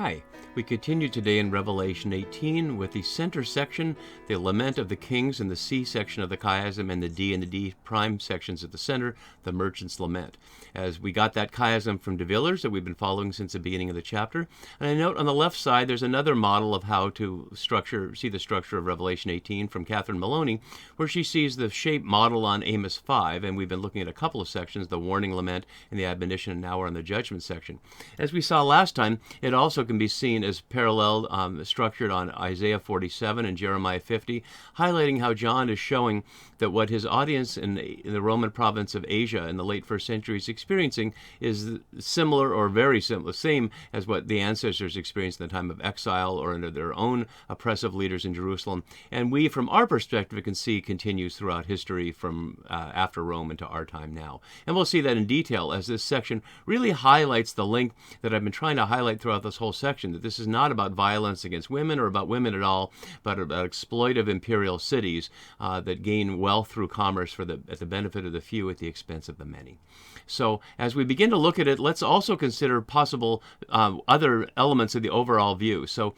Hi, we continue today in Revelation 18 with the center section, the Lament of the Kings, and the C section of the chiasm, and the D and the D prime sections at the center, the Merchant's Lament. As we got that chiasm from de Villers that we've been following since the beginning of the chapter. And I note on the left side there's another model of how to see the structure of Revelation 18 from Catherine Maloney, where she sees the shape model on Amos 5, and we've been looking at a couple of sections, the warning, lament, and the admonition, and now we're on the judgment section. As we saw last time, it also can be seen as paralleled, structured on Isaiah 47 and Jeremiah 50, highlighting how John is showing that what his audience in the Roman province of Asia in the late first century is experiencing is similar or very similar, same as what the ancestors experienced in the time of exile or under their own oppressive leaders in Jerusalem. And we, from our perspective, can see continues throughout history from after Rome into our time now. And we'll see that in detail as this section really highlights the link that I've been trying to highlight throughout this whole section, that this is not about violence against women or about women at all, but about exploitive imperial cities that gain wealth through commerce at the benefit of the few at the expense of the many. So as we begin to look at it, let's also consider possible other elements of the overall view. So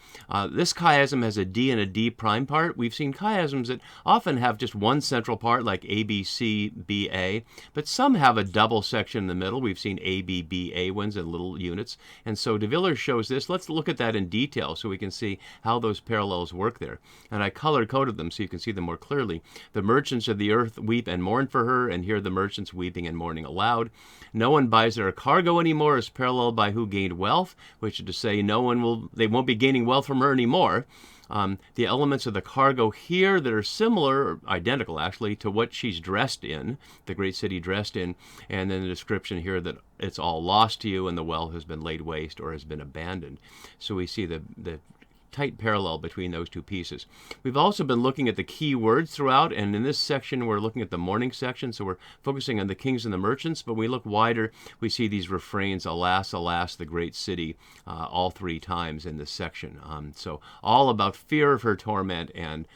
this chiasm has a D and a D prime part. We've seen chiasms that often have just one central part, like A, B, C, B, A, but some have a double section in the middle. We've seen A, B, B, A ones in little units. And so de Villers shows this. Let's look at that in detail so we can see how those parallels work there. And I color-coded them so you can see them more clearly. The merchants of the earth weep and mourn for her, and here the merchants weeping and mourning aloud. No one buys their cargo anymore is paralleled by who gained wealth, which is to say they won't be gaining wealth from her anymore. The elements of the cargo here that are similar, or identical actually, to what she's dressed in, the great city dressed in, and then the description here that it's all lost to you and the wealth has been laid waste or has been abandoned. So we see the tight parallel between those two pieces. We've also been looking at the key words throughout, and in this section we're looking at the mourning section, so we're focusing on the kings and the merchants, but we look wider, we see these refrains, alas, alas, the great city, all three times in this section. So all about fear of her torment and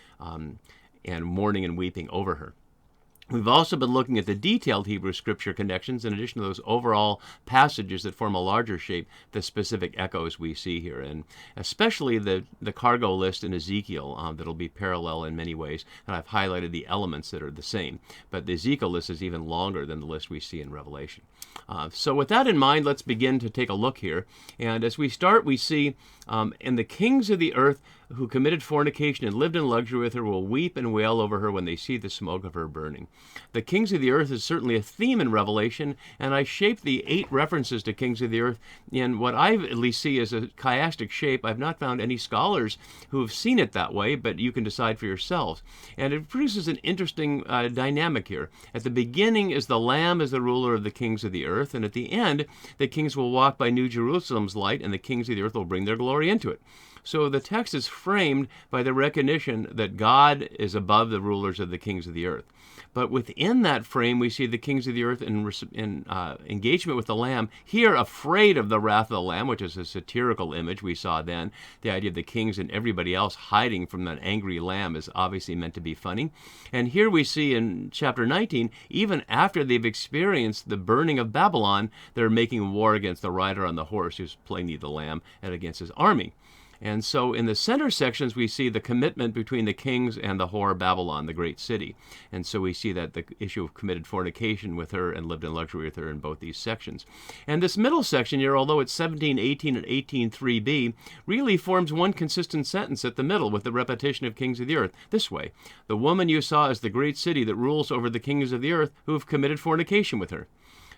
mourning and weeping over her. We've also been looking at the detailed Hebrew Scripture connections in addition to those overall passages that form a larger shape, the specific echoes we see here, and especially the cargo list in Ezekiel that'll be parallel in many ways, and I've highlighted the elements that are the same. But the Ezekiel list is even longer than the list we see in Revelation. So with that in mind, let's begin to take a look here. And as we start, we see, and the kings of the earth who committed fornication and lived in luxury with her will weep and wail over her when they see the smoke of her burning. The kings of the earth is certainly a theme in Revelation, and I shaped the 8 references to kings of the earth in what I at least see as a chiastic shape. I've not found any scholars who have seen it that way, but you can decide for yourselves. And it produces an interesting dynamic here. At the beginning is the Lamb as the ruler of the kings of the earth, and at the end, the kings will walk by New Jerusalem's light, and the kings of the earth will bring their glory into it. So the text is framed by the recognition that God is above the rulers of the kings of the earth. But within that frame, we see the kings of the earth in engagement with the Lamb, here afraid of the wrath of the Lamb, which is a satirical image we saw then. The idea of the kings and everybody else hiding from that angry Lamb is obviously meant to be funny. And here we see in chapter 19, even after they've experienced the burning of Babylon, they're making war against the rider on the horse who's plainly the Lamb and against his army. And so in the center sections, we see the commitment between the kings and the whore Babylon, the great city. And so we see that the issue of committed fornication with her and lived in luxury with her in both these sections. And this middle section here, although it's 17:18 and 18:3b, really forms one consistent sentence at the middle with the repetition of kings of the earth this way. The woman you saw is the great city that rules over the kings of the earth who have committed fornication with her.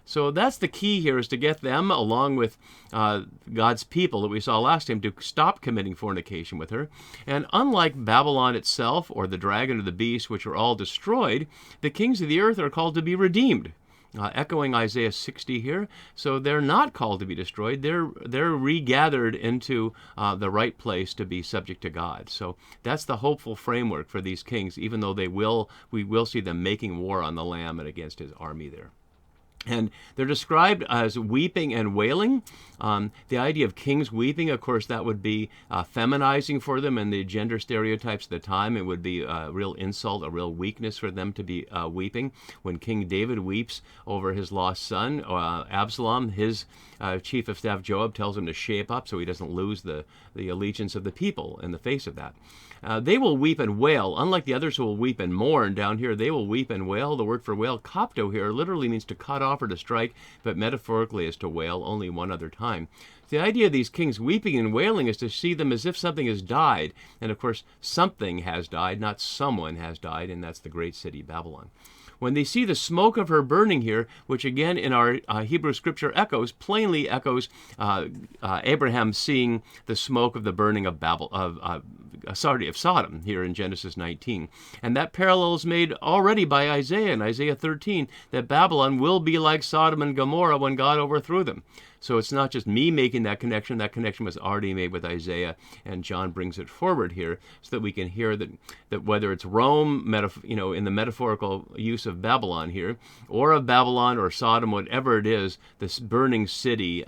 So that's the key here, is to get them, along with God's people that we saw last time, to stop committing fornication with her. And unlike Babylon itself or the dragon or the beast, which are all destroyed, the kings of the earth are called to be redeemed. Echoing Isaiah 60 here. So they're not called to be destroyed. They're regathered into the right place to be subject to God. So that's the hopeful framework for these kings, even though we will see them making war on the Lamb and against his army there. And they're described as weeping and wailing. The idea of kings weeping, of course, that would be feminizing for them and the gender stereotypes of the time. It would be a real insult, a real weakness for them to be weeping. When King David weeps over his lost son, Absalom, his chief of staff Joab tells him to shape up so he doesn't lose the allegiance of the people in the face of that. They will weep and wail. Unlike the others who will weep and mourn, down here they will weep and wail. The word for wail, kopto, here literally means to cut off or to strike, but metaphorically is to wail only one other time. The idea of these kings weeping and wailing is to see them as if something has died. And of course, something has died, not someone has died, and that's the great city Babylon. When they see the smoke of her burning here, which again in our Hebrew scripture plainly echoes Abraham seeing the smoke of the burning of Sodom here in Genesis 19. And that parallel is made already by Isaiah in Isaiah 13, that Babylon will be like Sodom and Gomorrah when God overthrew them. So it's not just me making that connection was already made with Isaiah, and John brings it forward here so that we can hear that whether it's Rome, in the metaphorical use of Babylon here, or of Babylon or Sodom, whatever it is, this burning city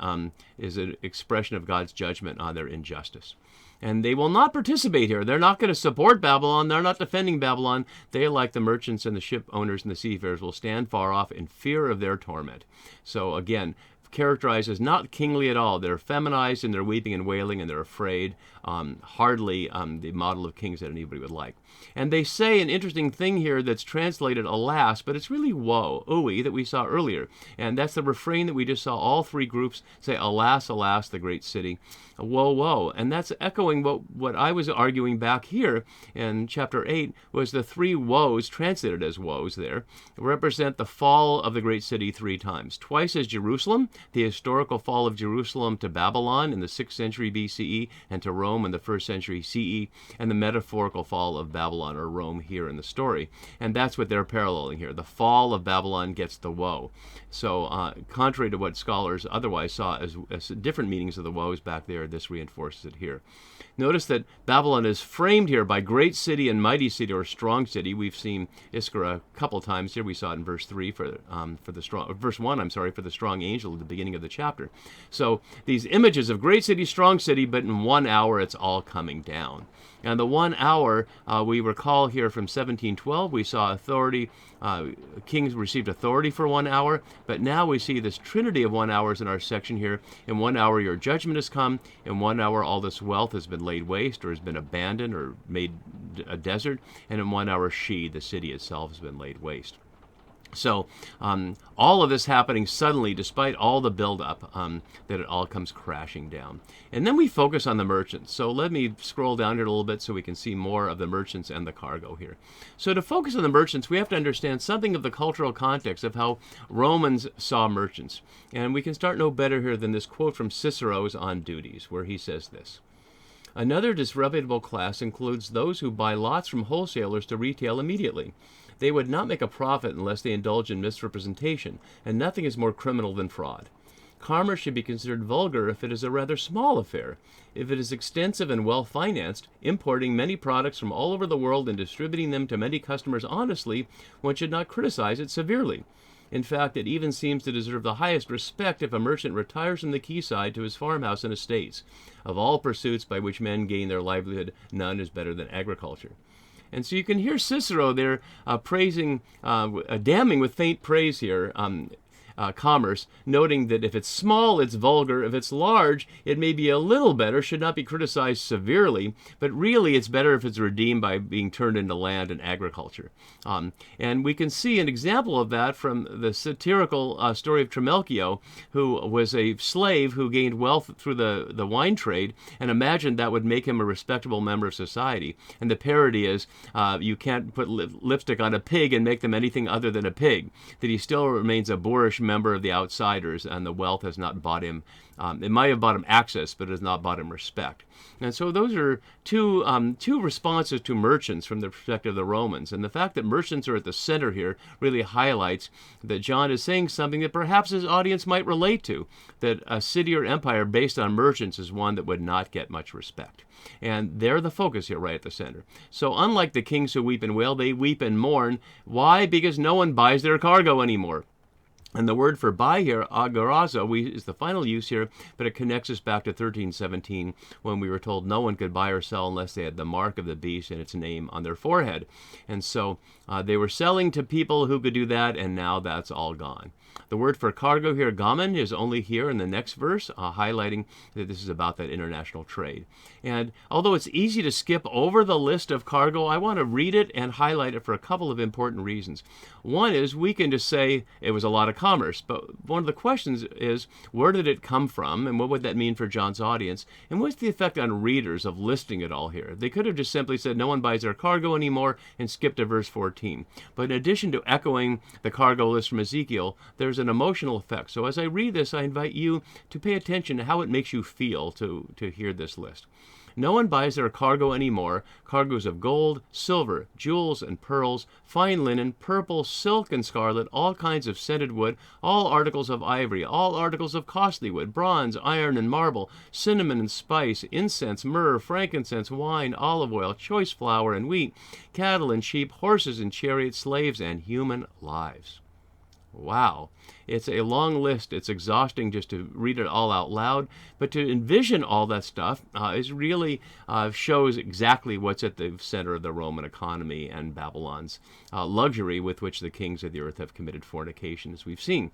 is an expression of God's judgment on their injustice. And they will not participate here. They're not going to support Babylon. They're not defending Babylon. They, like the merchants and the ship owners and the seafarers, will stand far off in fear of their torment. So again, characterized as not kingly at all. They're feminized in their weeping and wailing, and they're afraid. Hardly the model of kings that anybody would like. And they say an interesting thing here that's translated alas, but it's really woe, ooey, that we saw earlier. And that's the refrain that we just saw all three groups say, alas, alas, the great city. Woe, woe. And that's echoing what I was arguing back here in chapter 8, was the three woes, translated as woes there, represent the fall of the great city three times. Twice as Jerusalem, the historical fall of Jerusalem to Babylon in the 6th century BCE and to Rome in the 1st century CE, and the metaphorical fall of Babylon or Rome here in the story. And that's what they're paralleling here. The fall of Babylon gets the woe. So contrary to what scholars otherwise saw as different meanings of the woes back there, this reinforces it here. Notice that Babylon is framed here by great city and mighty city or strong city. We've seen Iskra a couple times here. We saw it in verse 3 for the strong, verse 1, for the strong angel at the beginning of the chapter. So these images of great city, strong city, but in 1 hour it's all coming down. And the 1 hour, we recall here from 1712, we saw authority, kings received authority for 1 hour, but now we see this trinity of 1 hours in our section here. In 1 hour your judgment has come, in 1 hour all this wealth has been laid waste or has been abandoned or made a desert, and in 1 hour the city itself has been laid waste. So all of this happening suddenly, despite all the buildup, that it all comes crashing down. And then we focus on the merchants. So let me scroll down here a little bit so we can see more of the merchants and the cargo here. So to focus on the merchants, we have to understand something of the cultural context of how Romans saw merchants. And we can start no better here than this quote from Cicero's On Duties, where he says this: "Another disreputable class includes those who buy lots from wholesalers to retail immediately. They would not make a profit unless they indulge in misrepresentation, and nothing is more criminal than fraud. Commerce should be considered vulgar if it is a rather small affair. If it is extensive and well-financed, importing many products from all over the world and distributing them to many customers honestly, one should not criticize it severely. In fact, it even seems to deserve the highest respect if a merchant retires from the quayside to his farmhouse and estates. Of all pursuits by which men gain their livelihood, none is better than agriculture." And so you can hear Cicero there praising, damning with faint praise here, commerce, noting that if it's small, it's vulgar. If it's large, it may be a little better, should not be criticized severely, but really it's better if it's redeemed by being turned into land and agriculture. And we can see an example of that from the satirical story of Trimalchio, who was a slave who gained wealth through the wine trade and imagined that would make him a respectable member of society. And the parody is, you can't put lipstick on a pig and make them anything other than a pig, that he still remains a boorish member of the outsiders, and the wealth has not bought him, it might have bought him access, but it has not bought him respect. And so those are two responses to merchants from the perspective of the Romans. And the fact that merchants are at the center here really highlights that John is saying something that perhaps his audience might relate to, that a city or empire based on merchants is one that would not get much respect. And they're the focus here right at the center. So unlike the kings who weep and wail, they weep and mourn. Why? Because no one buys their cargo anymore. And the word for buy here, agarazo, is the final use here, but it connects us back to 1317 when we were told no one could buy or sell unless they had the mark of the beast and its name on their forehead. And so they were selling to people who could do that, and now that's all gone. The word for cargo here, gamen, is only here in the next verse, highlighting that this is about that international trade. And although it's easy to skip over the list of cargo, I want to read it and highlight it for a couple of important reasons. One is we can just say it was a lot of commerce, but one of the questions is where did it come from, and what would that mean for John's audience, and what's the effect on readers of listing it all here? They could have just simply said no one buys their cargo anymore and skipped to verse 14. But in addition to echoing the cargo list from Ezekiel, there's an emotional effect. So as I read this, I invite you to pay attention to how it makes you feel to hear this list. No one buys their cargo anymore, cargoes of gold, silver, jewels and pearls, fine linen, purple, silk and scarlet, all kinds of scented wood, all articles of ivory, all articles of costly wood, bronze, iron and marble, cinnamon and spice, incense, myrrh, frankincense, wine, olive oil, choice flour and wheat, cattle and sheep, horses and chariots, slaves and human lives. Wow. It's a long list. It's exhausting just to read it all out loud. But to envision all that stuff is really shows exactly what's at the center of the Roman economy and Babylon's luxury with which the kings of the earth have committed fornication, as we've seen.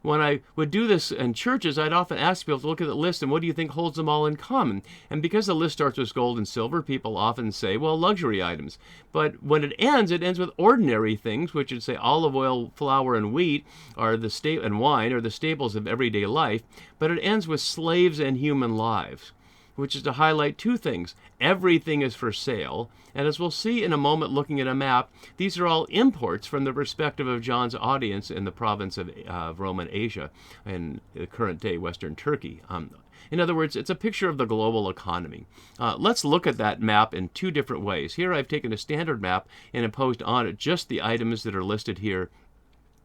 When I would do this in churches, I'd often ask people to look at the list and what do you think holds them all in common? And because the list starts with gold and silver, people often say, well, luxury items. But when it ends with ordinary things, which would say olive oil, flour, and wheat are and wine are the staples of everyday life. But it ends with slaves and human lives, which is to highlight two things. Everything is for sale, and as we'll see in a moment looking at a map, these are all imports from the perspective of John's audience in the province of Roman Asia, in the current day Western Turkey. In other words, it's a picture of the global economy. Let's look at that map in two different ways. Here I've taken a standard map and imposed on it just the items that are listed here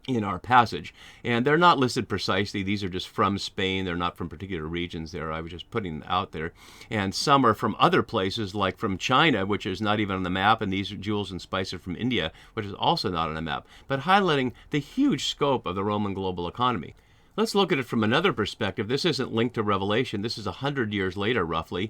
in our passage. And they're not listed precisely. These are just from Spain. They're not from particular regions there. I was just putting them out there. And some are from other places, like from China, which is not even on the map, and these are jewels and spices from India, which is also not on the map, but highlighting the huge scope of the Roman global economy. Let's look at it from another perspective. This isn't linked to Revelation. This is 100 years later, roughly,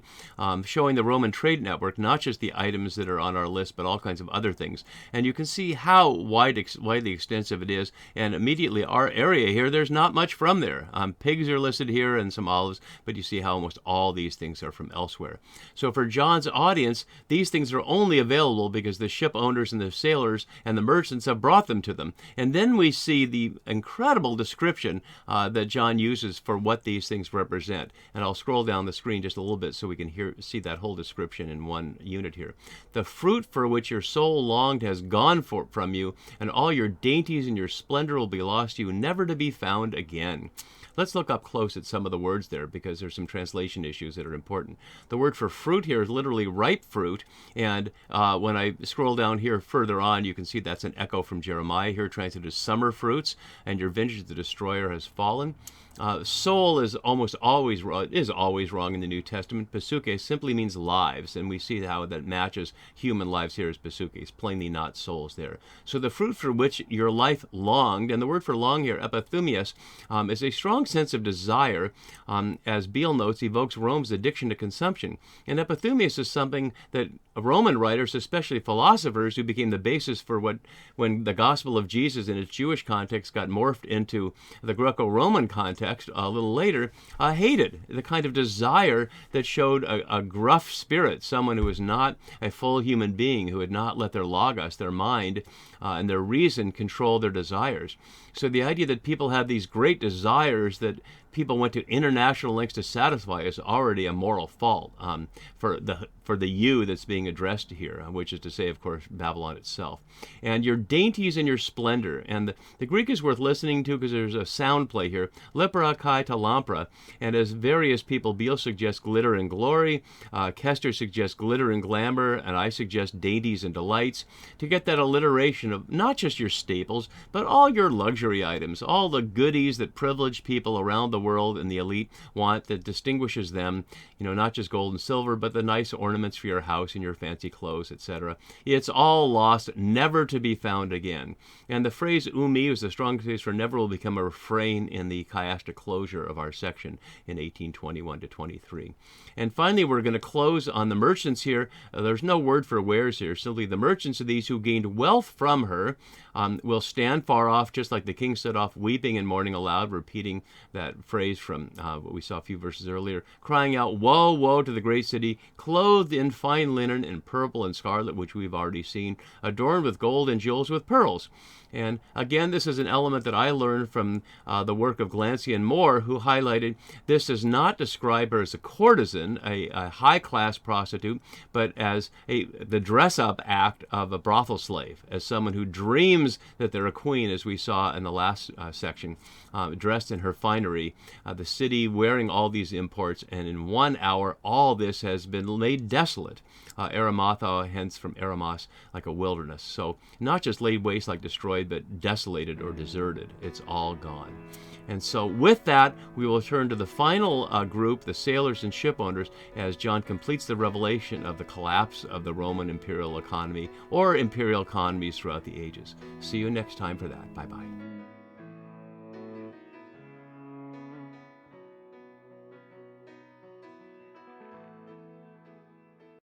showing the Roman trade network, not just the items that are on our list, but all kinds of other things. And you can see how widely extensive it is. And immediately our area here, there's not much from there. Pigs are listed here and some olives, but you see how almost all these things are from elsewhere. So for John's audience, these things are only available because the ship owners and the sailors and the merchants have brought them to them. And then we see the incredible description that John uses for what these things represent. And I'll scroll down the screen just a little bit so we can see that whole description in one unit here. The fruit for which your soul longed has gone from you, and all your dainties and your splendor will be lost to you, never to be found again. Let's look up close at some of the words there because there's some translation issues that are important. The word for fruit here is literally ripe fruit, and when I scroll down here further on, you can see that's an echo from Jeremiah here, translated as summer fruits, and your vintage of the destroyer has fallen. Soul is almost always wrong in the New Testament. Pasuke simply means lives, and we see how that matches human lives here as pasuke, plainly not souls there. So the fruit for which your life longed, and the word for long here, epithumias, is a strong sense of desire, as Beale notes, evokes Rome's addiction to consumption. And epithumias is something that Roman writers, especially philosophers, who became the basis for when the gospel of Jesus in its Jewish context got morphed into the Greco-Roman context a little later, hated. The kind of desire that showed a gruff spirit, someone who was not a full human being, who had not let their logos, their mind, and their reason control their desires. So the idea that people have these great desires that people went to international lengths to satisfy is already a moral fault for the you that's being addressed here, which is to say, of course, Babylon itself. And your dainties and your splendor. And the Greek is worth listening to because there's a sound play here. Lepra kai ta lampra. And as various people, Beale suggests glitter and glory, Kester suggests glitter and glamour, and I suggest dainties and delights, to get that alliteration of not just your staples, but all your luxury items, all the goodies that privileged people around the the world and the elite want that distinguishes them, not just gold and silver, but the nice ornaments for your house and your fancy clothes, etc. It's all lost, never to be found again. And the phrase umi was the strong case for never will become a refrain in the chiastic closure of our section in 1821 to 23. And finally, we're going to close on the merchants here. There's no word for wares here, simply the merchants of these who gained wealth from her will stand far off, just like the king stood off, weeping and mourning aloud, repeating that phrase from what we saw a few verses earlier, crying out, "Woe, woe to the great city, clothed in fine linen and purple and scarlet," which we've already seen, adorned with gold and jewels with pearls. And again, this is an element that I learned from the work of Glancy and Moore, who highlighted this does not describe her as a courtesan, a high-class prostitute, but as the dress-up act of a brothel slave, as someone who dreams that they're a queen, as we saw in the last section, dressed in her finery, the city wearing all these imports, and in 1 hour, all this has been laid desolate. Aramatha, hence from Eremos, like a wilderness. So not just laid waste like destroyed, but desolated or deserted. It's all gone. And so with that, we will turn to the final group, the sailors and ship owners, as John completes the revelation of the collapse of the Roman imperial economy or imperial economies throughout the ages. See you next time for that. Bye-bye.